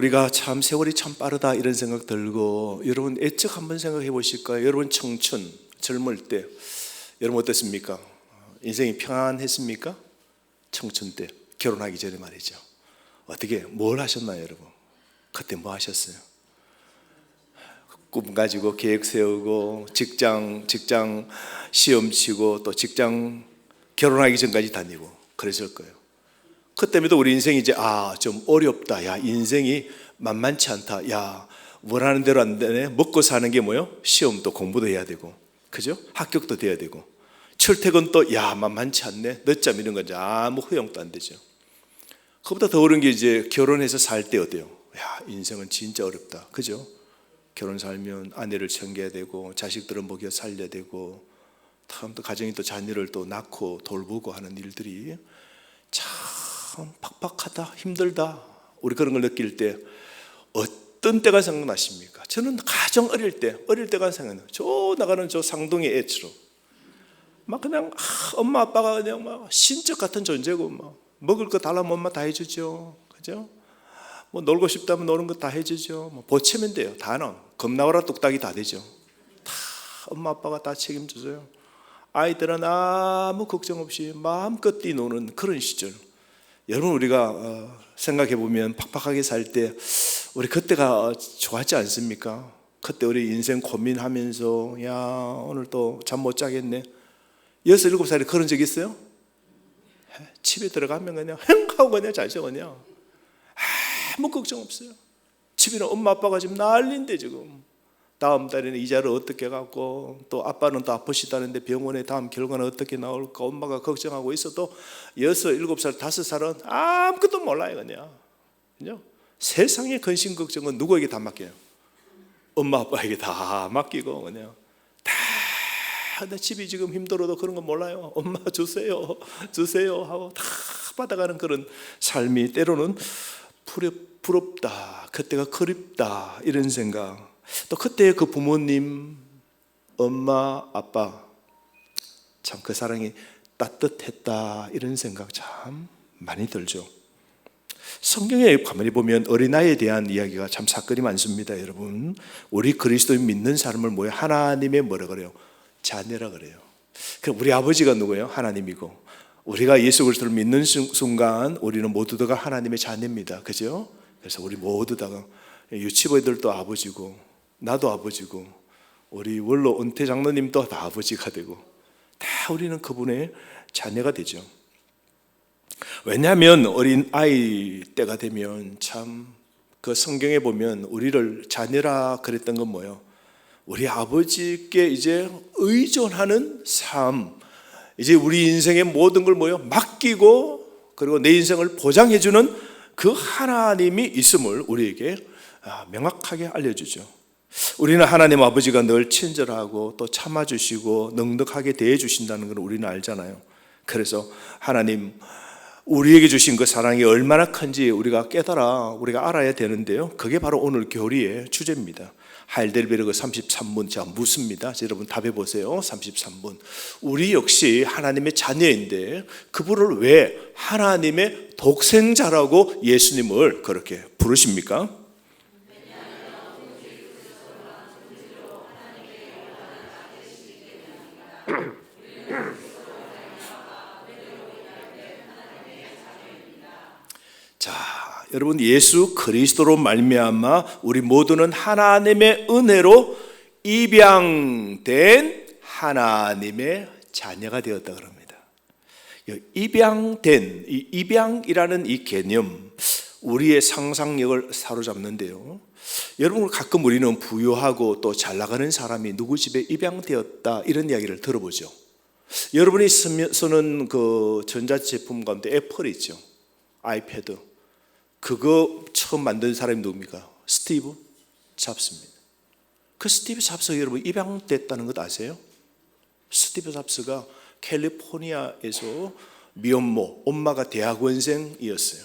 우리가 참 세월이 참 빠르다 이런 생각 들고, 여러분 애적 한번 생각해 보실까요? 여러분 청춘, 젊을 때 여러분 어땠습니까? 인생이 평안했습니까? 청춘 때, 결혼하기 전에 말이죠. 어떻게 뭘 하셨나요, 여러분? 그때 뭐 하셨어요? 꿈 가지고 계획 세우고 직장 시험 치고 또 직장 결혼하기 전까지 다니고 그랬을 거예요. 그때부터 우리 인생이 이제 좀 어렵다. 야, 인생이 만만치 않다. 야, 원하는 대로 안 되네. 먹고 사는 게 뭐요? 시험도 공부도 해야 되고, 그죠? 합격도 돼야 되고, 출퇴근도 만만치 않네. 늦잠 이런 건 아무 허용도 안 되죠. 그보다 더 어려운 게 이제 결혼해서 살 때 어때요? 야, 인생은 진짜 어렵다. 그죠? 결혼 살면 아내를 챙겨야 되고, 자식들은 먹여 살려야 되고, 참 또 가정이 또 자녀를 또 낳고 돌보고 하는 일들이 참 팍팍하다, 힘들다. 우리 그런 걸 느낄 때 어떤 때가 생각나십니까? 저는 가정 어릴 때가 생각나요. 저 나가는 저 상동의 애처럼 막 그냥 엄마 아빠가 그냥 막 신적 같은 존재고, 막 먹을 거 달라면 엄마 다 해주죠. 그죠? 뭐 놀고 싶다면 노는 거 다 해주죠. 뭐 보채면 돼요. 다는 겁나와라 뚝딱이 다 되죠. 다 엄마 아빠가 다 책임져줘요. 아이들은 아무 걱정 없이 마음껏 뛰노는 그런 시절. 여러분 우리가 생각해 보면 팍팍하게 살 때 우리 그때가 좋았지 않습니까? 그때 우리 인생 고민하면서 야, 오늘 또 잠 못 자겠네. 6, 7살에 그런 적 있어요? 집에 들어가면 그냥 흥하고 그냥 자죠. 그냥 아무 걱정 없어요. 집에는 엄마 아빠가 지금 난리인데 지금 다음 달에는 이자를 어떻게 갖고, 또 아빠는 또 아프시다는데 병원에 다음 결과는 어떻게 나올까 엄마가 걱정하고 있어도 6, 7살, 5살은 아무것도 몰라요. 그냥 세상의 근심 걱정은 누구에게 다 맡겨요? 엄마 아빠에게 다 맡기고 그냥 다, 내 집이 지금 힘들어도 그런 거 몰라요. 엄마 주세요 하고 다 받아가는 그런 삶이 때로는 부럽다, 그때가 그립다 이런 생각. 또 그때 그 부모님, 엄마, 아빠 참 그 사랑이 따뜻했다 이런 생각 참 많이 들죠. 성경에 가만히 보면 어린아이에 대한 이야기가 참 사건이 많습니다. 여러분 우리 그리스도인 믿는 사람을 뭐예요? 하나님의 뭐라 그래요? 자녀라 그래요. 그럼 우리 아버지가 누구예요? 하나님이고, 우리가 예수 그리스도를 믿는 순간 우리는 모두 다가 하나님의 자녀입니다. 그죠? 그래서 우리 모두 다가 유치부들도 아버지고, 나도 아버지고, 우리 원로 은퇴 장로님도 다 아버지가 되고, 다 우리는 그분의 자녀가 되죠. 왜냐하면 어린 아이 때가 되면 참 그 성경에 보면 우리를 자녀라 그랬던 건 뭐예요? 우리 아버지께 이제 의존하는 삶, 이제 우리 인생의 모든 걸 뭐예요? 맡기고, 그리고 내 인생을 보장해주는 그 하나님이 있음을 우리에게 명확하게 알려주죠. 우리는 하나님 아버지가 늘 친절하고 또 참아주시고 넉넉하게 대해주신다는 걸 우리는 알잖아요. 그래서 하나님 우리에게 주신 그 사랑이 얼마나 큰지 우리가 우리가 알아야 되는데요. 그게 바로 오늘 교리의 주제입니다. 하일델베르크 33문 제가 묻습니다. 여러분 답해 보세요. 33문. 우리 역시 하나님의 자녀인데 그분을 왜 하나님의 독생자라고 예수님을 그렇게 부르십니까? 자, 여러분 예수 그리스도로 말미암아 우리 모두는 하나님의 은혜로 입양된 하나님의 자녀가 되었다 그럽니다. 입양된, 이 입양이라는 이 개념 우리의 상상력을 사로잡는데요. 여러분 가끔 우리는 부유하고 또 잘 나가는 사람이 누구 집에 입양되었다 이런 이야기를 들어보죠. 여러분이 쓰는 그 전자제품 가운데 애플이 있죠. 아이패드. 그거 처음 만든 사람이 누굽니까? 스티브 잡스입니다. 그 스티브 잡스가 여러분 입양됐다는 것 아세요? 스티브 잡스가 캘리포니아에서 미혼모, 엄마가 대학원생이었어요.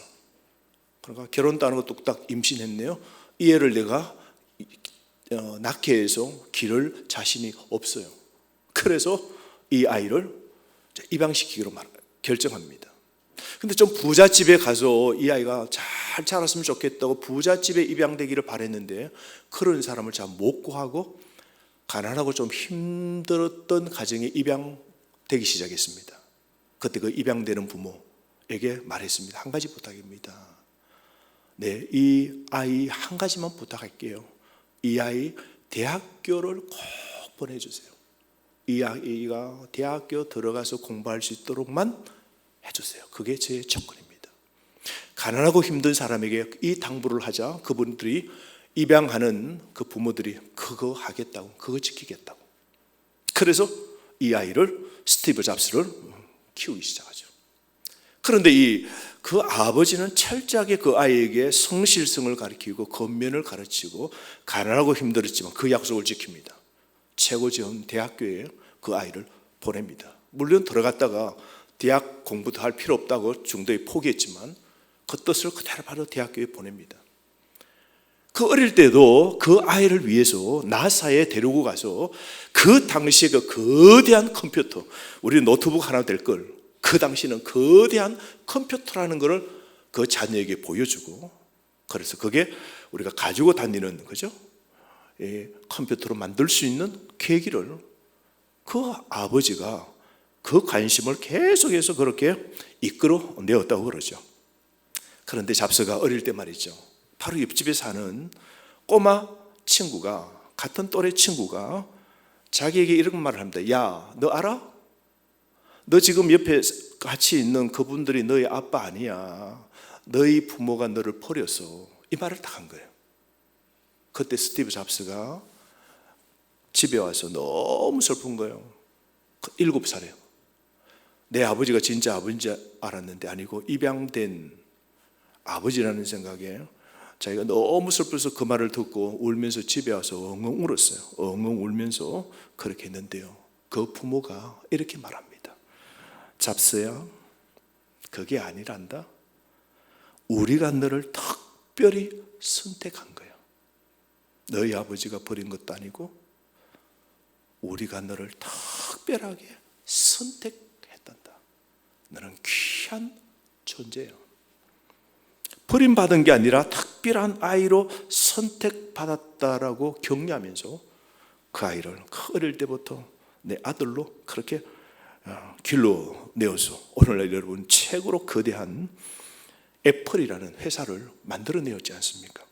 그러니까 결혼도 안 하고 뚝딱 임신했네요. 이 애를 내가 낳게 해서 기를 자신이 없어요. 그래서 이 아이를 입양시키기로 결정합니다. 근데 좀 부잣집에 가서 이 아이가 잘 자랐으면 좋겠다고 부잣집에 입양되기를 바랬는데 그런 사람을 잘 못 구하고 가난하고 좀 힘들었던 가정에 입양되기 시작했습니다. 그때 그 입양되는 부모에게 말했습니다. 한 가지 부탁입니다. 네, 이 아이 한 가지만 부탁할게요. 이 아이 대학교를 꼭 보내주세요. 이 아이가 대학교 들어가서 공부할 수 있도록만 해주세요. 그게 제 조건입니다. 가난하고 힘든 사람에게 이 당부를 하자 그분들이 입양하는 그 부모들이 그거 하겠다고, 그거 지키겠다고. 그래서 이 아이를 스티브 잡스를 키우기 시작하죠. 그런데 그 아버지는 철저하게 그 아이에게 성실성을 가르치고 겉면을 가르치고 가난하고 힘들었지만 그 약속을 지킵니다. 최고 지원 대학교에 그 아이를 보냅니다. 물론 들어갔다가 대학 공부도 할 필요 없다고 중도에 포기했지만 그 뜻을 그대로 바로 대학교에 보냅니다. 그 어릴 때도 그 아이를 위해서 나사에 데리고 가서 그 당시에 그 거대한 컴퓨터, 우리 노트북 하나 될 걸, 그 당시는 거대한 컴퓨터라는 것을 그 자녀에게 보여주고, 그래서 그게 우리가 가지고 다니는 거죠. 컴퓨터로 만들 수 있는 계기를 그 아버지가 그 관심을 계속해서 그렇게 이끌어 내었다고 그러죠. 그런데 잡스가 어릴 때 말이죠, 바로 옆집에 사는 꼬마 친구가, 같은 또래 친구가 자기에게 이런 말을 합니다. 야, 너 알아? 너 지금 옆에 같이 있는 그분들이 너희 아빠 아니야. 너희 부모가 너를 버렸어. 이 말을 딱 한 거예요. 그때 스티브 잡스가 집에 와서 너무 슬픈 거예요. 7살이에요. 내 아버지가 진짜 아버지인 줄 알았는데 아니고 입양된 아버지라는 생각에 자기가 너무 슬퍼서 그 말을 듣고 울면서 집에 와서 엉엉 울었어요. 엉엉 울면서 그렇게 했는데요, 그 부모가 이렇게 말합니다. 잡스야, 그게 아니란다. 우리가 너를 특별히 선택한 거야. 너희 아버지가 버린 것도 아니고 우리가 너를 특별하게 선택했단다. 너는 귀한 존재야. 버림받은 게 아니라 특별한 아이로 선택받았다라고 격려하면서 그 아이를 어릴 때부터 내 아들로 그렇게 길러내어서 오늘날 여러분 최고로 거대한 애플이라는 회사를 만들어내었지 않습니까?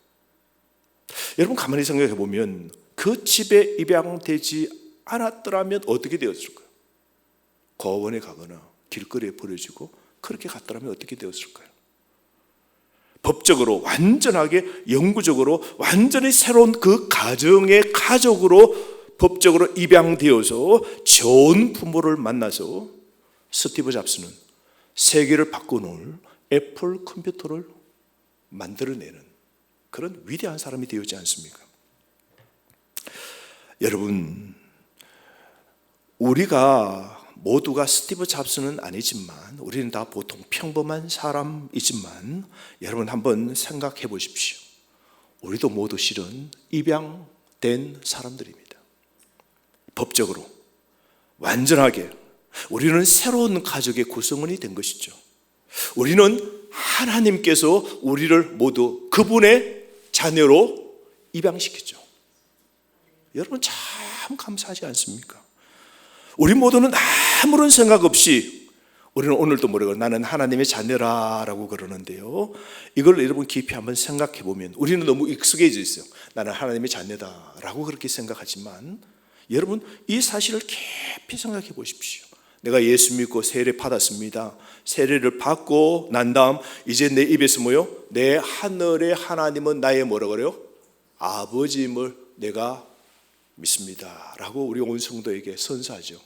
여러분 가만히 생각해 보면 그 집에 입양되지 않았더라면 어떻게 되었을까요? 고원에 가거나 길거리에 버려지고 그렇게 갔더라면 어떻게 되었을까요? 법적으로 완전하게 영구적으로 완전히 새로운 그 가정의 가족으로 법적으로 입양되어서 좋은 부모를 만나서 스티브 잡스는 세계를 바꿔놓을 애플 컴퓨터를 만들어내는 그런 위대한 사람이 되었지 않습니까? 여러분, 우리가 모두가 스티브 잡스는 아니지만 우리는 다 보통 평범한 사람이지만 여러분 한번 생각해 보십시오. 우리도 모두 실은 입양된 사람들입니다. 법적으로 완전하게 우리는 새로운 가족의 구성원이 된 것이죠. 우리는 하나님께서 우리를 모두 그분의 자녀로 입양시켰죠. 여러분 참 감사하지 않습니까? 우리 모두는 아무런 생각 없이 우리는 오늘도 모르고 나는 하나님의 자녀라라고 그러는데요, 이걸 여러분 깊이 한번 생각해 보면 우리는 너무 익숙해져 있어요. 나는 하나님의 자녀다라고 그렇게 생각하지만 여러분 이 사실을 깊이 생각해 보십시오. 내가 예수 믿고 세례 받았습니다. 세례를 받고 난 다음 이제 내 입에서 뭐요? 내 하늘의 하나님은 나의 뭐라 그래요? 아버지임을 내가 믿습니다 라고 우리 온 성도에게 선서하죠.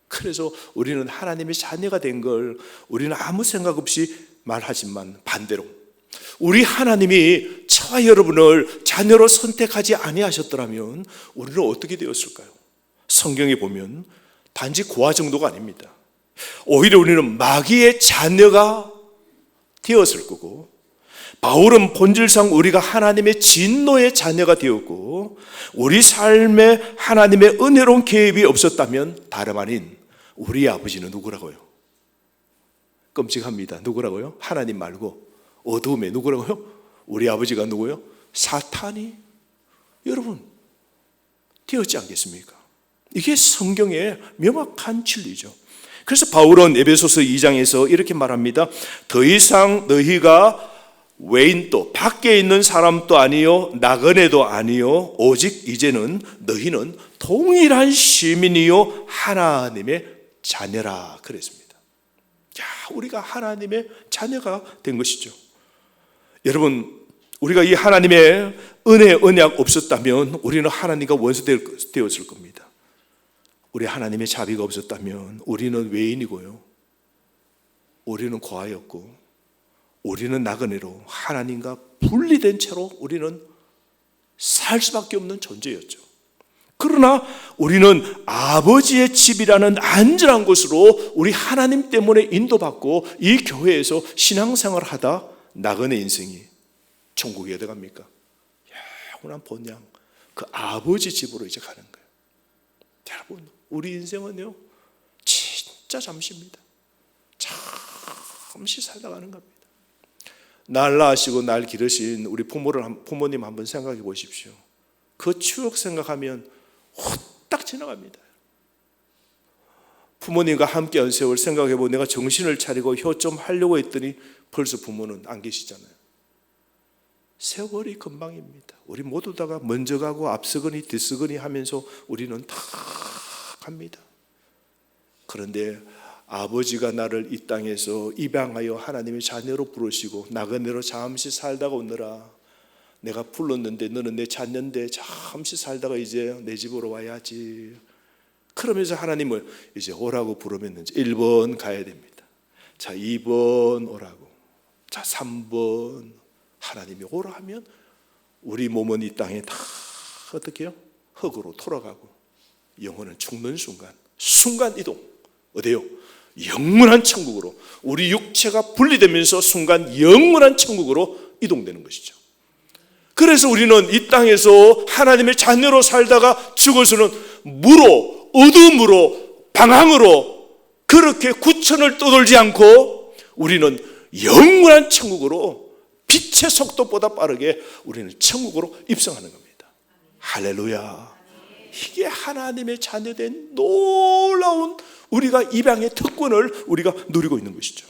그래서 우리는 하나님의 자녀가 된 걸 우리는 아무 생각 없이 말하지만 반대로 우리 하나님이 저와 여러분을 자녀로 선택하지 아니하셨더라면 우리는 어떻게 되었을까요? 성경에 보면 단지 고아 정도가 아닙니다. 오히려 우리는 마귀의 자녀가 되었을 거고, 바울은 본질상 우리가 하나님의 진노의 자녀가 되었고, 우리 삶에 하나님의 은혜로운 개입이 없었다면 다름 아닌 우리 아버지는 누구라고요? 끔찍합니다. 누구라고요? 하나님 말고 어두움에 누구라고요? 우리 아버지가 누구요? 사탄이 여러분 되었지 않겠습니까? 이게 성경의 명확한 진리죠. 그래서 바울은 에베소서 2장에서 이렇게 말합니다. 더 이상 너희가 외인도 밖에 있는 사람도 아니요 나그네도 아니요 오직 이제는 너희는 동일한 시민이요 하나님의 자녀라 그랬습니다. 야, 우리가 하나님의 자녀가 된 것이죠. 여러분, 우리가 이 하나님의 은혜, 언약 없었다면 우리는 하나님과 원수 되었을 겁니다. 우리 하나님의 자비가 없었다면 우리는 외인이고요, 우리는 고아였고, 우리는 나그네로 하나님과 분리된 채로 우리는 살 수밖에 없는 존재였죠. 그러나 우리는 아버지의 집이라는 안전한 곳으로 우리 하나님 때문에 인도받고 이 교회에서 신앙생활을 하다 나그네 인생이 천국에 어디 갑니까? 영원한 본향 그 아버지 집으로 이제 가는 거예요. 여러분, 우리 인생은요 진짜 잠시입니다. 잠시 살다 가는 겁니다. 날 낳으시고 날 기르신 우리 부모님 한번 생각해 보십시오. 그 추억 생각하면 후딱 지나갑니다. 부모님과 함께 한 세월 생각해 보면 내가 정신을 차리고 효 좀 하려고 했더니 벌써 부모는 안 계시잖아요. 세월이 금방입니다. 우리 모두 다가 먼저 가고 앞서거니 뒤서거니 하면서 우리는 다 갑니다. 그런데 아버지가 나를 이 땅에서 입양하여 하나님의 자녀로 부르시고 나그네로 잠시 살다가 오느라 내가 불렀는데 너는 내 자녀인데 잠시 살다가 이제 내 집으로 와야지. 그러면서 하나님을 이제 오라고 부르면 이제 1번 가야 됩니다. 자, 2번 오라고. 자, 3번 하나님이 오라 하면 우리 몸은 이 땅에 다 어떻게 해요? 흙으로 돌아가고 영혼은 죽는 순간 이동. 어디요? 영원한 천국으로. 우리 육체가 분리되면서 순간 영원한 천국으로 이동되는 것이죠. 그래서 우리는 이 땅에서 하나님의 자녀로 살다가 죽어서는 무로, 어둠으로, 방황으로 그렇게 구천을 떠돌지 않고 우리는 영원한 천국으로 빛의 속도보다 빠르게 우리는 천국으로 입성하는 겁니다. 할렐루야. 이게 하나님의 자녀된 놀라운 우리가 입양의 특권을 우리가 누리고 있는 것이죠.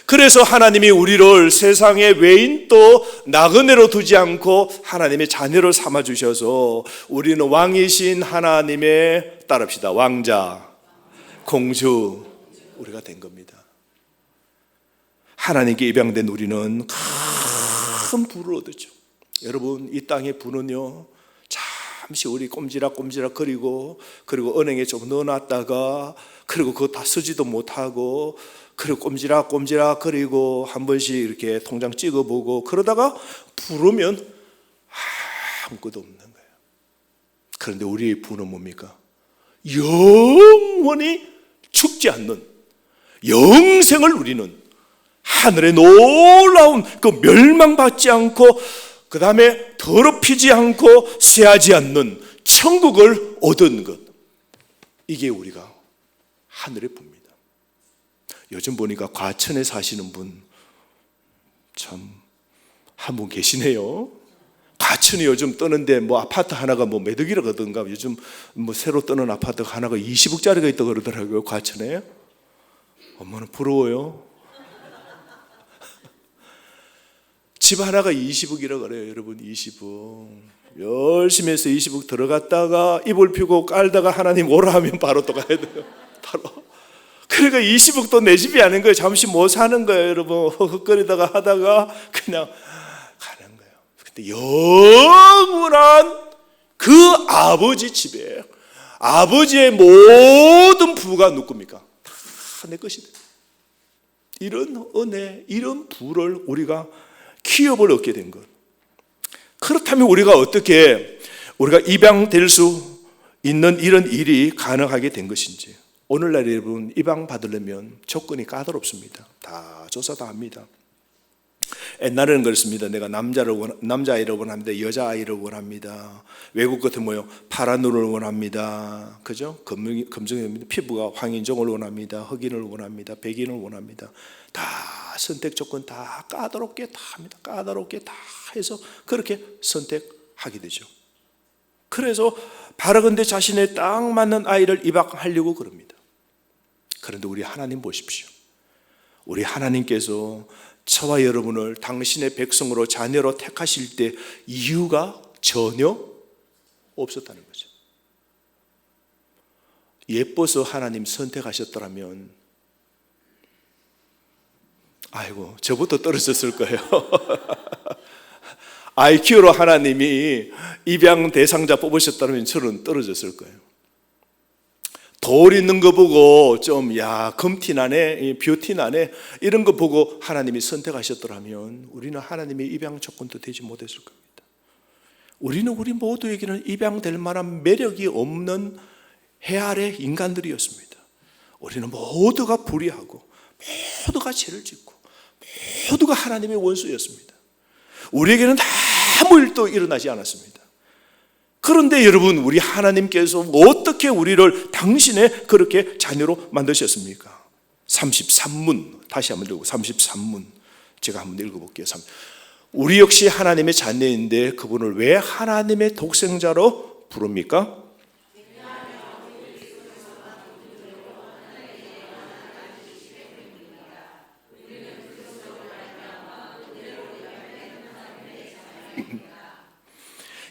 그래서 하나님이 우리를 세상의 외인도 나그네로 두지 않고 하나님의 자녀를 삼아 주셔서 우리는 왕이신 하나님의 따릅시다. 왕자, 공주 우리가 된 겁니다. 하나님께 입양된 우리는 큰 부를 얻었죠. 여러분, 이 땅의 부는요 잠시 우리 꼼지락꼼지락 거리고 그리고 은행에 좀 넣어놨다가 그리고 그거 다 쓰지도 못하고 그리고 꼼지락꼼지락 거리고 한 번씩 이렇게 통장 찍어보고 그러다가 부르면 아무것도 없는 거예요. 그런데 우리의 부는 뭡니까? 영원히 죽지 않는 영생을 누리는 하늘의 놀라운 그 멸망받지 않고 그 다음에 더럽히지 않고 쇠하지 않는 천국을 얻은 것, 이게 우리가 하늘의 부입니다. 요즘 보니까 과천에 사시는 분 참 한 분 계시네요. 과천이 요즘 뜨는데 뭐 아파트 하나가 뭐 몇 억이라든가 요즘 뭐 새로 뜨는 아파트 하나가 20억짜리가 있다고 그러더라고요. 과천에. 엄마는 부러워요. 집 하나가 20억이라고 그래요. 여러분, 20억. 열심히 해서 20억 들어갔다가 이불 펴고 깔다가 하나님 오라 하면 바로 또 가야 돼요. 바로. 그러니까 20억도 내 집이 아닌 거예요. 잠시 못 사는 거예요. 여러분, 헉헉거리다가 하다가 그냥 가는 거예요. 근데 영원한 그 아버지 집에 아버지의 모든 부가 누굽니까? 다 내 것이 돼요. 이런 은혜, 이런 부를 우리가 기업을 얻게 된 것. 그렇다면 우리가 어떻게 우리가 입양될 수 있는 이런 일이 가능하게 된 것인지. 오늘날 여러분, 입양 받으려면 조건이 까다롭습니다. 다 조사 다 합니다. 옛날에는 그렇습니다. 내가 남자아이를 원합니다. 여자아이를 원합니다. 외국 같은 뭐요? 파란 눈을 원합니다. 그죠? 검정입니다. 피부가 황인종을 원합니다. 흑인을 원합니다. 백인을 원합니다. 다 선택 조건 다 까다롭게 다 합니다. 까다롭게 다 해서 그렇게 선택하게 되죠. 그래서 바라건대 자신의 딱 맞는 아이를 입양하려고 그럽니다. 그런데 우리 하나님 보십시오. 우리 하나님께서 저와 여러분을 당신의 백성으로 자녀로 택하실 때 이유가 전혀 없었다는 거죠. 예뻐서 하나님 선택하셨더라면 아이고 저부터 떨어졌을 거예요. IQ로 하나님이 입양 대상자 뽑으셨다면 저는 떨어졌을 거예요. 돌 있는 거 보고 좀 금티나네, 뷰티나네 이런 거 보고 하나님이 선택하셨더라면 우리는 하나님의 입양 조건도 되지 못했을 겁니다. 우리는 우리 모두에게는 입양될 만한 매력이 없는 해 아래 인간들이었습니다. 우리는 모두가 불의하고 모두가 죄를 짓고 모두가 하나님의 원수였습니다. 우리에게는 아무 일도 일어나지 않았습니다. 그런데 여러분, 우리 하나님께서 어떻게 우리를 당신의 그렇게 자녀로 만드셨습니까? 33문 다시 한번 읽고 33문 제가 한번 읽어볼게요. 우리 역시 하나님의 자녀인데 그분을 왜 하나님의 독생자로 부릅니까?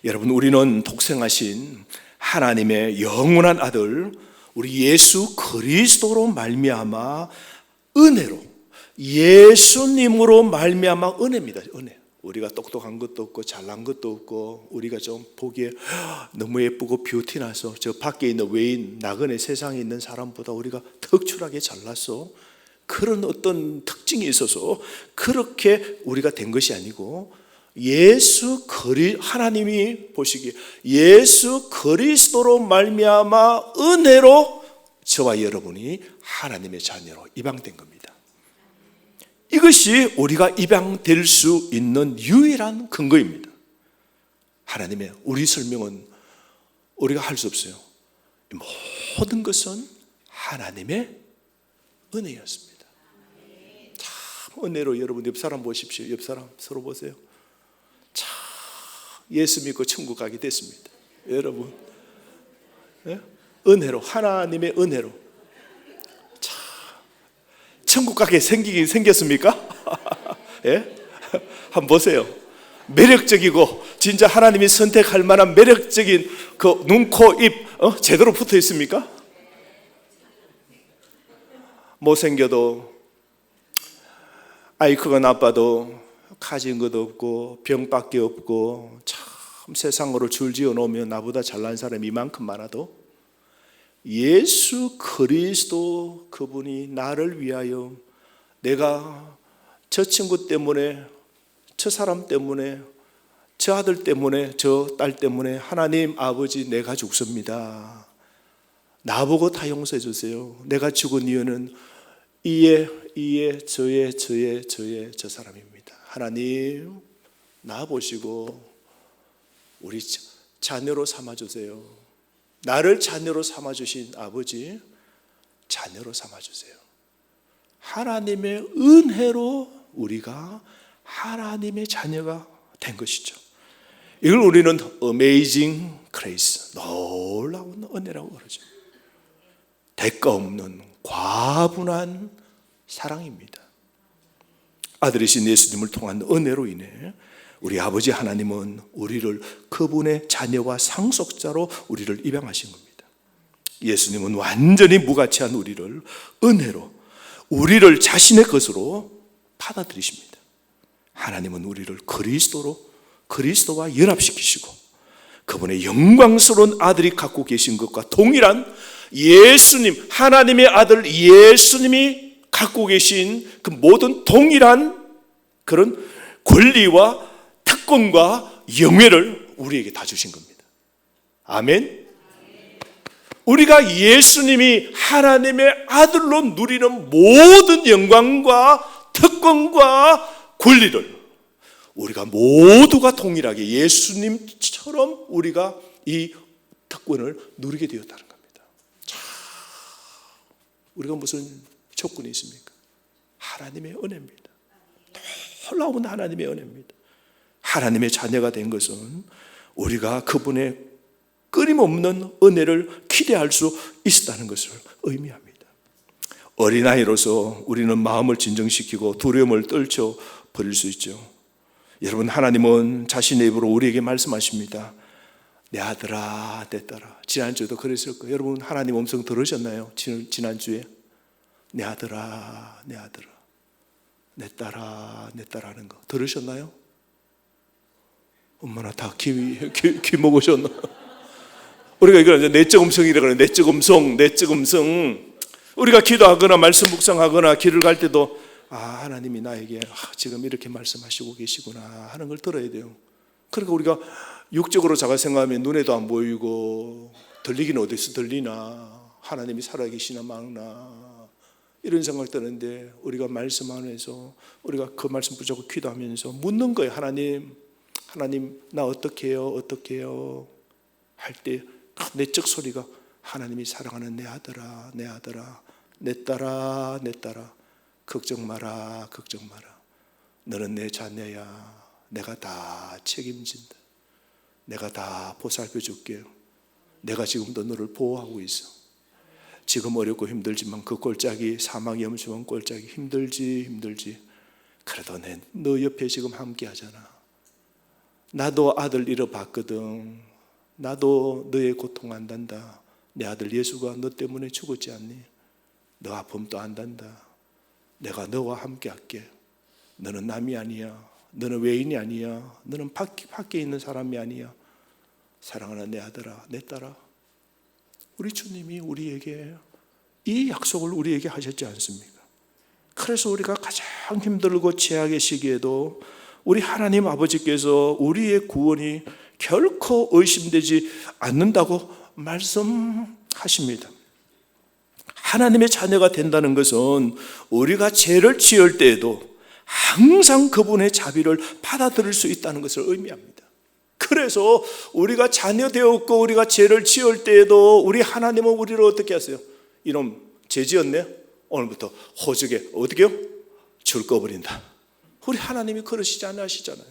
여러분, 우리는 독생하신 하나님의 영원한 아들 우리 예수 그리스도로 말미암아 은혜로, 예수님으로 말미암아 은혜입니다. 은혜. 우리가 똑똑한 것도 없고 잘난 것도 없고 우리가 좀 보기에 너무 예쁘고 뷰티나서 저 밖에 있는 외인 나그네 세상에 있는 사람보다 우리가 특출하게 잘났어, 그런 어떤 특징이 있어서 그렇게 우리가 된 것이 아니고 하나님이 보시기에 예수 그리스도로 말미암아 은혜로 저와 여러분이 하나님의 자녀로 입양된 겁니다. 이것이 우리가 입양될 수 있는 유일한 근거입니다. 하나님의 우리 설명은 우리가 할 수 없어요. 모든 것은 하나님의 은혜였습니다. 참 은혜로 여러분 옆 사람 보십시오. 옆 사람 서로 보세요. 참 예수 믿고 천국 가게 됐습니다. 여러분, 네? 은혜로, 하나님의 은혜로 참 천국 가게 생기긴 생겼습니까? 예? 한번 보세요. 매력적이고 진짜 하나님이 선택할 만한 매력적인 그 눈, 코, 입 제대로 붙어 있습니까? 못생겨도 IQ가 나빠도 가진 것도 없고 병밖에 없고 참 세상으로 줄지어 놓으면 나보다 잘난 사람이 이만큼 많아도 예수 그리스도 그분이 나를 위하여 내가 저 친구 때문에, 저 사람 때문에, 저 아들 때문에, 저 딸 때문에 하나님 아버지 내가 죽습니다. 나보고 다 용서해 주세요. 내가 죽은 이유는 이에 저의 저 사람입니다. 하나님 나 보시고 우리 자녀로 삼아주세요. 나를 자녀로 삼아주신 아버지 자녀로 삼아주세요. 하나님의 은혜로 우리가 하나님의 자녀가 된 것이죠. 이걸 우리는 Amazing Grace, 놀라운 은혜라고 그러죠. 대가 없는 과분한 사랑입니다. 아들이신 예수님을 통한 은혜로 인해 우리 아버지 하나님은 우리를 그분의 자녀와 상속자로 우리를 입양하신 겁니다. 예수님은 완전히 무가치한 우리를 은혜로, 우리를 자신의 것으로 받아들이십니다. 하나님은 우리를 그리스도와 연합시키시고 그분의 영광스러운 아들이 갖고 계신 것과 동일한 예수님, 하나님의 아들 예수님이 갖고 계신 그 모든 동일한 그런 권리와 특권과 영예를 우리에게 다 주신 겁니다. 아멘. 우리가 예수님이 하나님의 아들로 누리는 모든 영광과 특권과 권리를 우리가 모두가 동일하게 예수님처럼 우리가 이 특권을 누리게 되었다는 겁니다. 자, 우리가 무슨 조건이 있습니까? 하나님의 은혜입니다. 놀라운 하나님의 은혜입니다. 하나님의 자녀가 된 것은 우리가 그분의 끊임없는 은혜를 기대할 수 있었다는 것을 의미합니다. 어린아이로서 우리는 마음을 진정시키고 두려움을 떨쳐버릴 수 있죠. 여러분, 하나님은 자신의 입으로 우리에게 말씀하십니다. 내 아들아, 내 딸아. 지난주에도 그랬을 거예요. 여러분, 하나님 음성 들으셨나요? 지난주에 내 아들아, 내 아들아, 내 딸아, 내 딸아 하는 거 들으셨나요? 엄마나 다 귀 먹으셨나? 우리가 이걸 이제 내적 음성이라고 그래요. 내적 음성. 우리가 기도하거나 말씀 묵상하거나 길을 갈 때도 하나님이 나에게 지금 이렇게 말씀하시고 계시구나 하는 걸 들어야 돼요. 그러니까 우리가 육적으로 자가 생각하면 눈에도 안 보이고 들리긴 어디서 들리나, 하나님이 살아계시나 막나 이런 생각 드는데, 우리가 말씀 안에서 우리가 그 말씀 붙잡고 기도하면서 묻는 거예요. 하나님 나 어떻게 해요 할 때 내적 소리가 하나님이 사랑하는 내 아들아, 내 아들아, 내 딸아, 내 딸아, 걱정 마라. 너는 내 자녀야. 내가 다 책임진다. 내가 다 보살펴 줄게. 내가 지금도 너를 보호하고 있어. 지금 어렵고 힘들지만 그 꼴짝이, 사망이 엄중한 꼴짝이 힘들지. 그래도 너 옆에 지금 함께 하잖아. 나도 아들 잃어봤거든. 나도 너의 고통 안단다. 내 아들 예수가 너 때문에 죽었지 않니? 너 아픔도 안단다. 내가 너와 함께 할게. 너는 남이 아니야. 너는 외인이 아니야. 너는 밖에 있는 사람이 아니야. 사랑하는 내 아들아, 내 딸아. 우리 주님이 우리에게 이 약속을 우리에게 하셨지 않습니까? 그래서 우리가 가장 힘들고 최악의 시기에도 우리 하나님 아버지께서 우리의 구원이 결코 의심되지 않는다고 말씀하십니다. 하나님의 자녀가 된다는 것은 우리가 죄를 지을 때에도 항상 그분의 자비를 받아들일 수 있다는 것을 의미합니다. 그래서 우리가 자녀 되었고 우리가 죄를 지을 때에도 우리 하나님은 우리를 어떻게 하세요? 이놈 죄 지었네? 오늘부터 호적에 어떻게 해요? 줄 꺼버린다. 우리 하나님이 그러시지 않으시잖아요.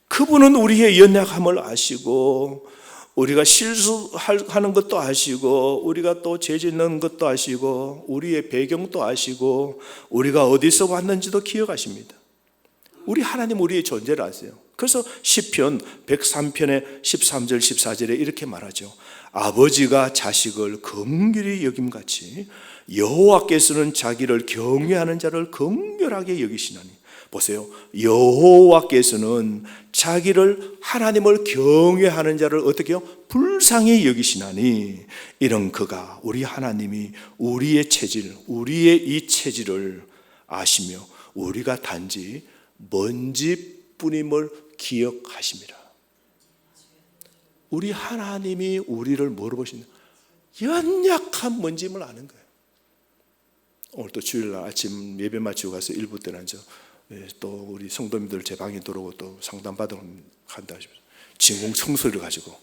그분은 우리의 연약함을 아시고, 우리가 실수하는 것도 아시고, 우리가 또 죄 짓는 것도 아시고, 우리의 배경도 아시고, 우리가 어디서 왔는지도 기억하십니다. 우리 하나님 우리의 존재를 아세요. 그래서 시편 103편의 13절 14절에 이렇게 말하죠. 아버지가 자식을 긍휼히 여김같이 여호와께서는 자기를 경외하는 자를 긍휼하게 여기시나니. 보세요. 여호와께서는 자기를, 하나님을 경외하는 자를 어떻게 해요? 불쌍히 여기시나니. 이런 그가, 우리 하나님이 우리의 체질, 우리의 이 체질을 아시며 우리가 단지 먼지뿐임을 기억하심이라. 우리 하나님이 우리를 뭐로 보시냐? 연약한 먼지임을 아는 거예요. 오늘 또 주일날 아침 예배 마치고 가서 일부 때는 또 우리 성도님들 제 방에 들어오고 또 상담받으러 간다 하시면서 진공 청소를 가지고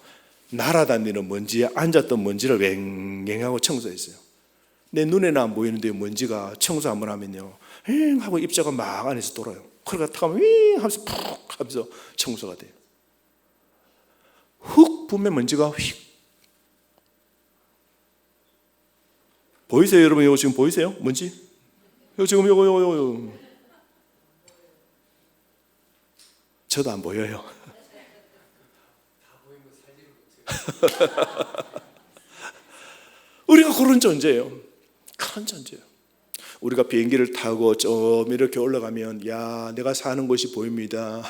날아다니는 먼지에 앉았던 먼지를 왱왱하고 청소했어요. 내 눈에는 안 보이는데 먼지가 청소 한번 하면요, 윙 하고 입자가 막 안에서 돌아요. 그러다가 탁 하면 윙 하면서 푹 하면서 청소가 돼요. 훅 부면 먼지가 휙. 보이세요 여러분? 이거 지금 보이세요? 먼지? 이거 지금 이거 저도 안 보여요. 우리가 그런 존재예요. 그런 존재예요. 우리가 비행기를 타고 좀 이렇게 올라가면 야, 내가 사는 곳이 보입니다.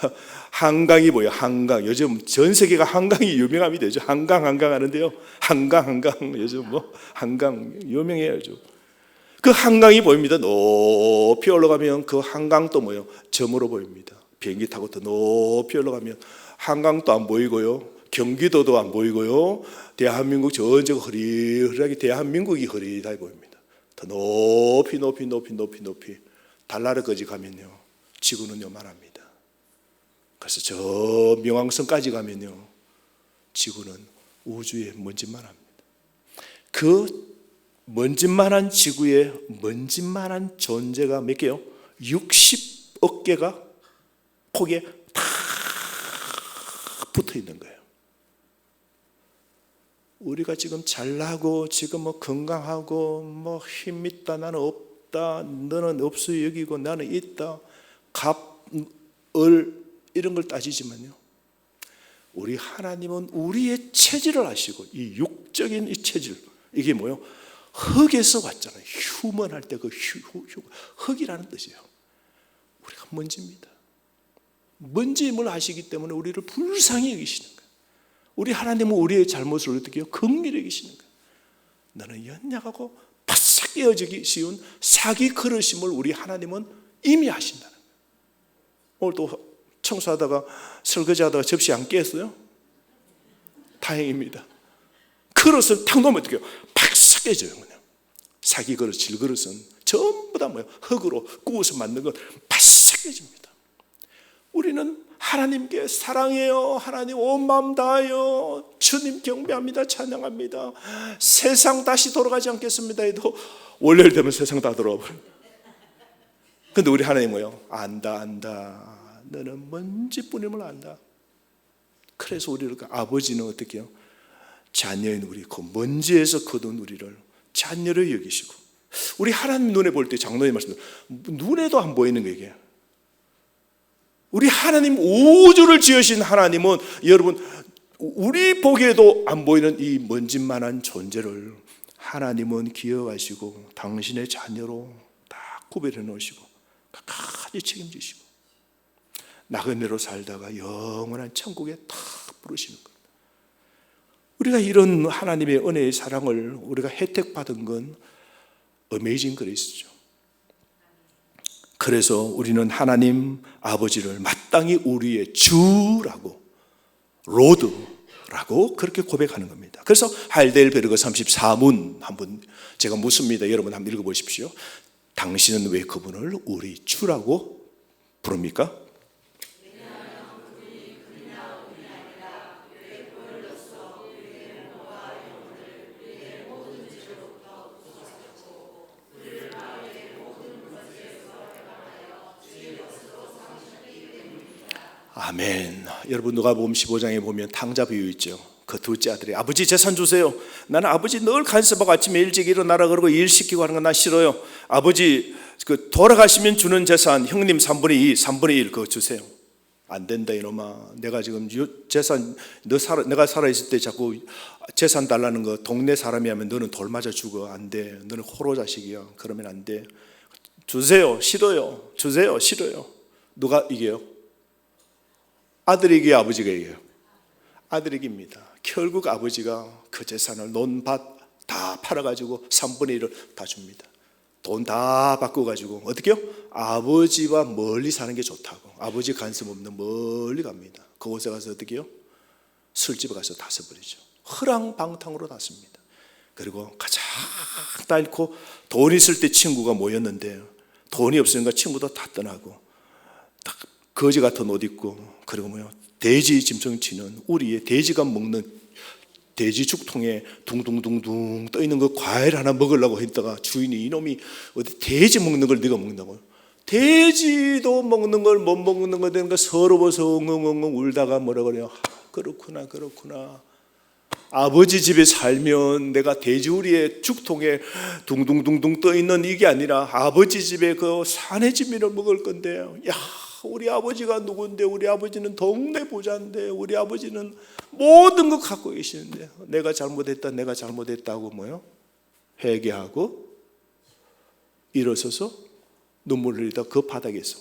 한강이 보여요. 한강. 요즘 전 세계가 한강이 유명함이 되죠. 한강 하는데요. 한강 요즘 한강 유명해요. 요즘. 그 한강이 보입니다. 높이 올라가면 그 한강도 뭐예요? 점으로 보입니다. 비행기 타고 더 높이 올라가면 한강도 안 보이고요, 경기도도 안 보이고요, 대한민국 전체가 흐릿하게 대한민국이 흐릿하게 보입니다. 더 높이 달나라까지 가면요, 지구는 요만합니다. 그래서 저 명왕성까지 가면요, 지구는 우주의 먼지만 합니다. 그 먼지만한 지구에 먼지만한 존재가 몇 개요? 60억 개가 폭에 다 붙어 있는 거예요. 우리가 지금 잘나고 지금 뭐 건강하고 뭐 힘 있다, 나는 없다, 너는 없어 여기고 나는 있다, 갑, 을 이런 걸 따지지만요, 우리 하나님은 우리의 체질을 아시고, 이 육적인 이 체질, 이게 뭐예요? 흙에서 왔잖아요. 휴먼 할 때 그 흙이라는 뜻이에요. 우리가 먼지입니다. 먼지임을 아시기 때문에 우리를 불쌍히 여기시는 거예요. 우리 하나님은 우리의 잘못을 어떻게 해요? 긍휼히 여기시는 거예요. 너는 연약하고 바싹 깨어지기 쉬운 사기 그릇임을 우리 하나님은 이미 아신다는 거예요. 오늘도 청소하다가 설거지하다가 접시 안 깼어요? 다행입니다. 그릇을 탁 놓으면 어떻게 해요? 바싹 깨져요. 그냥 사기 그릇, 질그릇은 전부 다 뭐예요? 흙으로 구워서 만든 것 바싹 깨집니다. 우리는 하나님께 사랑해요, 하나님 온 마음 다하여 주님 경배합니다, 찬양합니다, 세상 다시 돌아가지 않겠습니다 해도 월요일 되면 세상 다 돌아와 버려요. 근데 우리 하나님 뭐예요? 안다, 너는 먼지뿐임을 안다. 그래서 우리를, 아버지는 어떻게 해요? 자녀인 우리, 그 먼지에서 거둔 우리를 자녀로 여기시고, 우리 하나님 눈에 볼 때 장로님 말씀, 눈에도 안 보이는 거 이게. 우리 하나님, 우주를 지으신 하나님은 여러분, 우리 보기에도 안 보이는 이 먼지만한 존재를 하나님은 기억하시고 당신의 자녀로 다 구별해 놓으시고 끝까지 책임지시고 나그네로 살다가 영원한 천국에 다 부르시는 겁니다. 우리가 이런 하나님의 은혜의 사랑을 우리가 혜택받은 건 어메이징 그레이스죠. 그래서 우리는 하나님 아버지를 마땅히 우리의 주라고, 로드라고 그렇게 고백하는 겁니다. 그래서 하이델베르그 34문 한번 제가 묻습니다. 여러분 한번 읽어보십시오. 당신은 왜 그분을 우리 주라고 부릅니까? 아멘. 여러분 누가복음 15장에 보면 탕자 비유 있죠. 그 둘째 아들이 아버지 재산 주세요. 나는 아버지 늘 간섭하고 아침에 일찍 일어나라 그러고 일 시키고 하는 건 나 싫어요. 아버지 그 돌아가시면 주는 재산 형님 3분의 2, 3분의 1 그거 주세요. 안 된다 이놈아. 내가 지금 재산 내가 살아있을 때 자꾸 재산 달라는 거 동네 사람이 하면 너는 돌 맞아 죽어. 안 돼. 너는 호로 자식이야. 그러면 안 돼. 주세요. 싫어요. 주세요. 싫어요. 누가 이겨요? 아들이 이겨요? 아버지가 이겨요? 아들이 이깁니다. 결국 아버지가 그 재산을 논밭 다 팔아가지고 3분의 1을 다 줍니다. 돈 다 바꿔가지고 어떻게 해요? 아버지와 멀리 사는 게 좋다고 아버지 간섭 없는 멀리 갑니다. 그곳에 가서 어떻게 해요? 술집에 가서 다 써버리죠. 허랑방탕으로 다 씁니다. 그리고 가장 다 잃고 돈 있을 때 친구가 모였는데 돈이 없으니까 친구도 다 떠나고 딱 거지 같은 옷 입고 그리고 뭐요? 돼지 짐승 치는 우리의 돼지가 먹는 돼지 죽통에 둥둥둥둥 떠 있는 그 과일 하나 먹으려고 했다가 주인이 이놈이 어디 돼지 먹는 걸 네가 먹는다고? 돼지도 먹는 걸 못 먹는 거 되는 거 서러워서 엉엉엉엉 울다가 뭐라 그래요? 그렇구나. 아버지 집에 살면 내가 돼지우리의 죽통에 둥둥둥둥 떠 있는 이게 아니라 아버지 집에 그 산해지미를 먹을 건데, 야, 우리 아버지가 누군데? 우리 아버지는 동네 부자인데, 우리 아버지는 모든 거 갖고 계시는데 내가 잘못했다고 뭐요? 회개하고 일어서서 눈물을 흘리다 그 바닥에서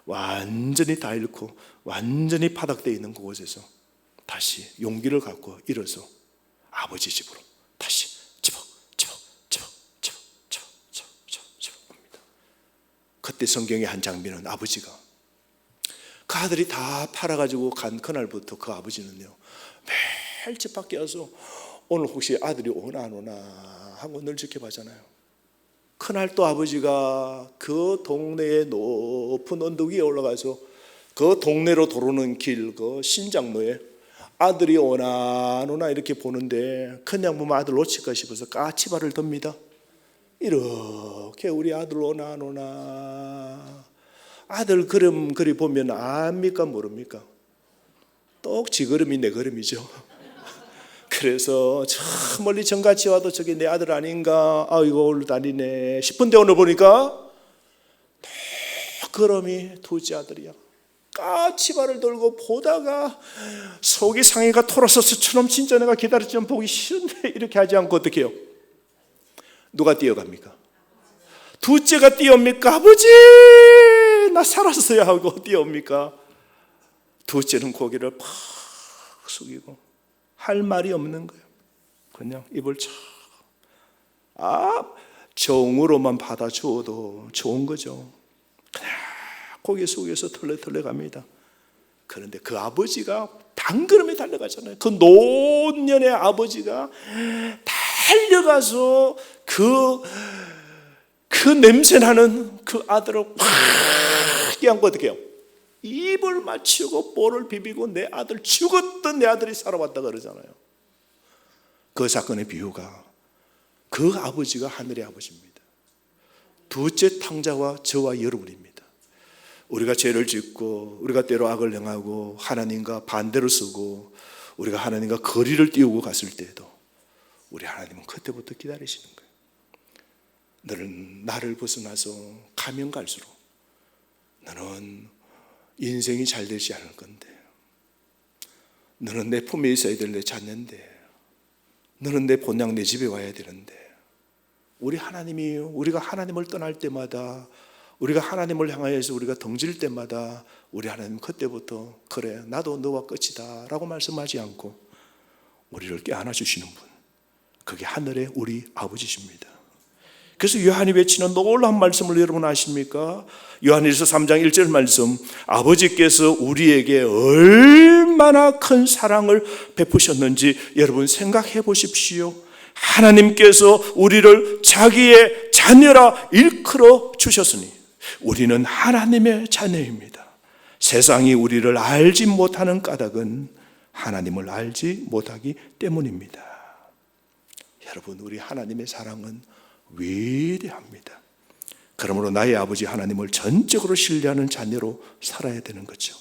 완전히 다 잃고 완전히 파닥되어 있는 그곳에서 다시 용기를 갖고 일어서 아버지 집으로 다시 집어 옵니다. 그때 성경의 한 장면은 아버지가 그 아들이 다 팔아가지고 간 그날부터 그 아버지는요 매일 집 밖에 와서 오늘 혹시 아들이 오나 안 오나 하고 늘 지켜봤잖아요. 그날 또 아버지가 그 동네의 높은 언덕 위에 올라가서 그 동네로 도로는 길, 그 신장로에 아들이 오나 이렇게 보는데 그냥 보면 아들 놓칠까 싶어서 까치발을 듭니다. 이렇게 우리 아들 오나 아들 걸음 그리 보면 압니까 모릅니까? 똑 지 걸음이 내 걸음이죠. 그래서 저 멀리 정같이 와도 저게 내 아들 아닌가, 이거 오늘 다니네 싶은데 오늘 보니까 걸음이 둘째 아들이야. 까치발을 들고 보다가 속이 상해가 토라서스처럼 진짜 내가 기다렸지만 보기 싫은데 이렇게 하지 않고 어떻게 해요? 누가 뛰어갑니까? 둘째가 뛰어옵니까? 아버지 나 살았어야 하고 뛰어옵니까? 둘째는 고개를 팍 숙이고 할 말이 없는 거예요. 그냥 입을 착. 정으로만 받아주어도 좋은 거죠. 그냥 고개 숙여서 털레털레 갑니다. 그런데 그 아버지가 단걸음에 달려가잖아요. 그 노년의 아버지가 달려가서 그 냄새나는 그 아들을 확 안고 어떻게 해요? 입을 맞추고 볼을 비비고 내 아들, 죽었던 내 아들이 살아왔다 그러잖아요. 그 사건의 비유가 그 아버지가 하늘의 아버지입니다. 둘째 탕자와 저와 여러분입니다. 우리가 죄를 짓고 우리가 때로 악을 행하고 하나님과 반대로 쓰고 우리가 하나님과 거리를 띄우고 갔을 때에도 우리 하나님은 그때부터 기다리시는 거예요. 너는 나를 벗어나서 가면 갈수록 너는 인생이 잘 되지 않을 건데, 너는 내 품에 있어야 될 내 자녀인데, 너는 내 본향 내 집에 와야 되는데, 우리 하나님이 우리가 하나님을 떠날 때마다, 우리가 하나님을 향하여서 우리가 덩질 때마다 우리 하나님 그때부터 그래 나도 너와 끝이다 라고 말씀하지 않고 우리를 껴안아 주시는 분, 그게 하늘의 우리 아버지십니다. 그래서 요한이 외치는 놀라운 말씀을 여러분 아십니까? 요한일서 3장 1절 말씀, 아버지께서 우리에게 얼마나 큰 사랑을 베푸셨는지 여러분 생각해 보십시오. 하나님께서 우리를 자기의 자녀라 일컬어 주셨으니 우리는 하나님의 자녀입니다. 세상이 우리를 알지 못하는 까닭은 하나님을 알지 못하기 때문입니다. 여러분, 우리 하나님의 사랑은 위대합니다. 그러므로 나의 아버지 하나님을 전적으로 신뢰하는 자녀로 살아야 되는 거죠.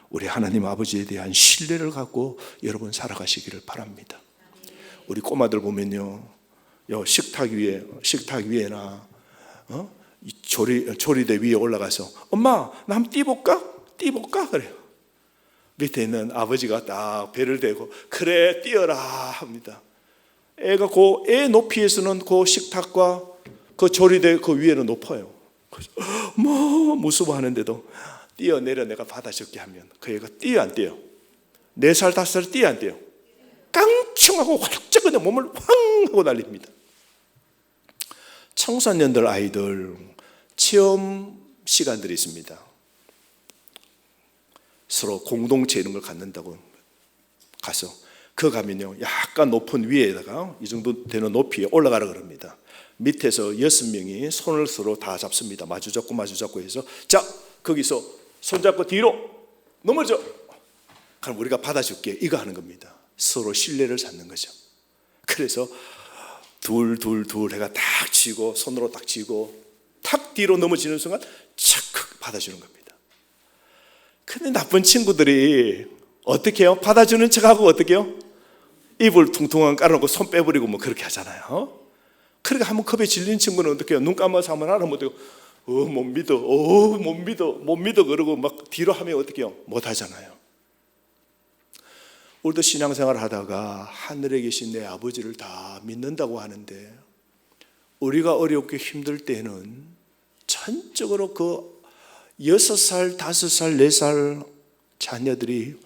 우리 하나님 아버지에 대한 신뢰를 갖고 여러분 살아가시기를 바랍니다. 우리 꼬마들 보면요, 식탁 위에나 이 조리대 위에 올라가서 엄마 나 한번 뛰어볼까 그래요. 밑에 있는 아버지가 딱 배를 대고 그래 뛰어라 합니다. 애가 애 높이에서는 그 식탁과 그 조리대 그 위에는 높아요. 뭐 무서워하는데도 뛰어내려 내가 받아줄게 하면 그 애가 뛰어 안 뛰어? 4살 5살 뛰어 안 뛰어? 깡충하고 활짝 그냥 몸을 황 하고 날립니다. 청소년들 아이들 체험 시간들이 있습니다. 서로 공동체 이런 걸 갖는다고 가서 가면요 약간 높은 위에다가 이 정도 되는 높이에 올라가라 그럽니다. 밑에서 6명이 손을 서로 다 잡습니다. 마주 잡고 해서 자 거기서 손잡고 뒤로 넘어져. 그럼 우리가 받아줄게 이거 하는 겁니다. 서로 신뢰를 쌓는 거죠. 그래서 둘 해가 딱 쥐고 손으로 딱 쥐고 탁 뒤로 넘어지는 순간 착 받아주는 겁니다. 근데 나쁜 친구들이 어떻게 해요? 받아주는 척하고 어떻게 해요? 입을 퉁퉁한 깔아놓고 손 빼버리고 뭐 그렇게 하잖아요. 그러니까 한번 컵에 질린 친구는 어떻게 해요? 눈 감아서 한번 하면 어떻게 해요? 못 믿어 그러고 막 뒤로 하면 어떻게 해요? 못 하잖아요. 우리도 신앙생활 하다가 하늘에 계신 내 아버지를 다 믿는다고 하는데 우리가 어렵게 힘들 때는 전적으로 그 6살, 5살, 4살 자녀들이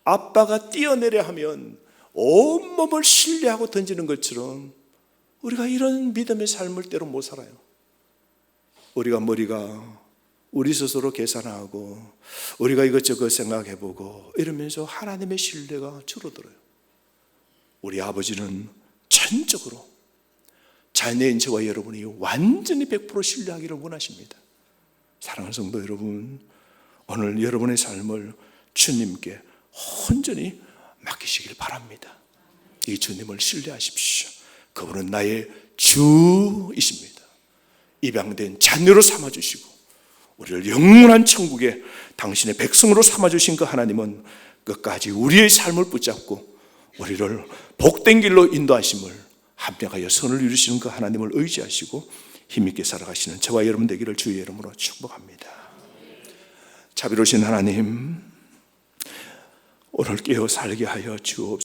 아빠가 뛰어내려 하면 온몸을 신뢰하고 던지는 것처럼 우리가 이런 믿음의 삶을 때로 못 살아요. 우리가 머리가 우리 스스로 계산하고 우리가 이것저것 생각해보고 이러면서 하나님의 신뢰가 줄어들어요. 우리 아버지는 전적으로 자녀인 저와 여러분이 완전히 100% 신뢰하기를 원하십니다. 사랑하는 성도 여러분, 오늘 여러분의 삶을 주님께 온전히 맡기시길 바랍니다. 이 주님을 신뢰하십시오. 그분은 나의 주이십니다. 입양된 자녀로 삼아주시고 우리를 영원한 천국에 당신의 백성으로 삼아주신 그 하나님은 끝까지 우리의 삶을 붙잡고 우리를 복된 길로 인도하심을 합력하여 선을 이루시는 그 하나님을 의지하시고 힘있게 살아가시는 저와 여러분 되기를 주의 이름으로 축복합니다. 자비로우신 하나님, 오늘 깨어 살게 하여 주옵소서.